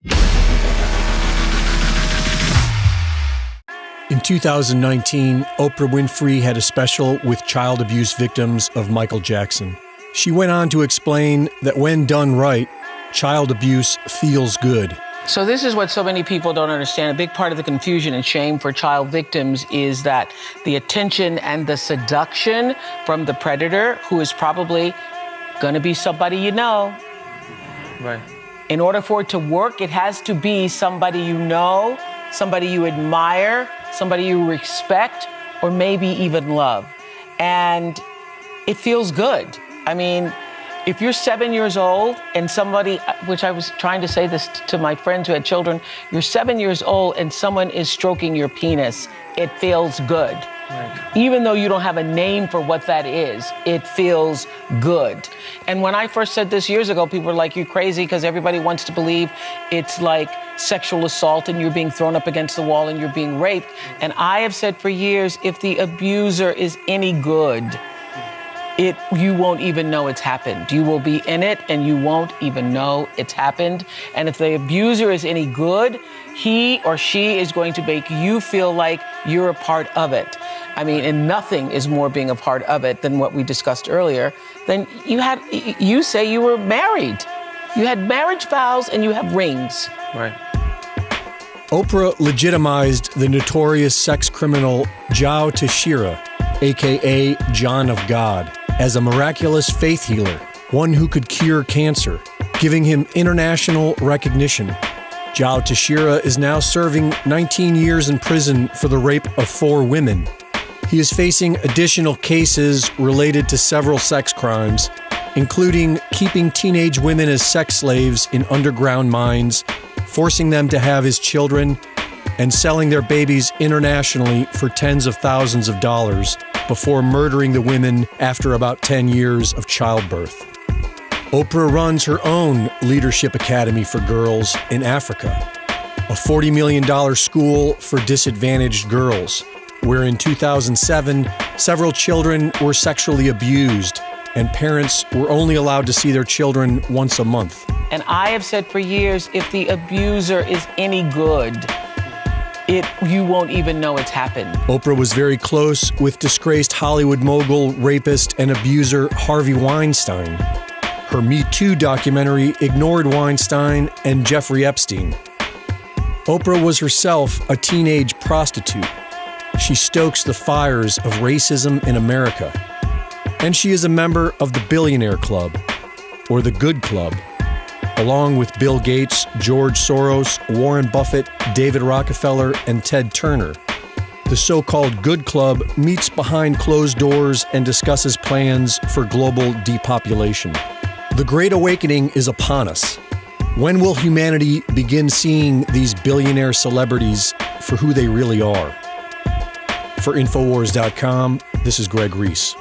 In 2019, Oprah Winfrey had a special with child abuse victims of Michael Jackson. She went on to explain that when done right, child abuse feels good. So this is what so many people don't understand. A big part of the confusion and shame for child victims is that the attention and the seduction from the predator, who is probably going to be somebody you know. Right. In order for it to work, it has to be somebody you know, somebody you admire, somebody you respect, or maybe even love. And it feels good. I mean, if you're 7 years old and somebody, which I was trying to say this to my friends who had children, you're 7 years old and someone is stroking your penis, it feels good. Right. Even though you don't have a name for what that is, it feels good. And when I first said this years ago, people were like, you're crazy, because everybody wants to believe it's like sexual assault and you're being thrown up against the wall and you're being raped. And I have said for years, if the abuser is any good, you won't even know it's happened. You will be in it and you won't even know it's happened. And if the abuser is any good, he or she is going to make you feel like you're a part of it. I mean, and nothing is more being a part of it than what we discussed earlier. Then you say you were married. You had marriage vows and you have rings. Right. Oprah legitimized the notorious sex criminal Joe Teixeira, a.k.a. John of God, as a miraculous faith healer, one who could cure cancer, giving him international recognition. Joe Teixeira is now serving 19 years in prison for the rape of 4 women. He is facing additional cases related to several sex crimes, including keeping teenage women as sex slaves in underground mines, forcing them to have his children, and selling their babies internationally for tens of thousands of dollars before murdering the women after about 10 years of childbirth. Oprah runs her own Leadership Academy for Girls in Africa, a $40 million school for disadvantaged girls, where in 2007, several children were sexually abused and parents were only allowed to see their children once a month. And I have said for years, if the abuser is any good, you won't even know it's happened. Oprah was very close with disgraced Hollywood mogul, rapist, and abuser Harvey Weinstein. Her Me Too documentary ignored Weinstein and Jeffrey Epstein. Oprah was herself a teenage prostitute. She stokes the fires of racism in America. And she is a member of the Billionaire Club, or the Good Club, along with Bill Gates, George Soros, Warren Buffett, David Rockefeller, and Ted Turner. The so-called Good Club meets behind closed doors and discusses plans for global depopulation. The Great Awakening is upon us. When will humanity begin seeing these billionaire celebrities for who they really are? For Infowars.com, this is Greg Reese.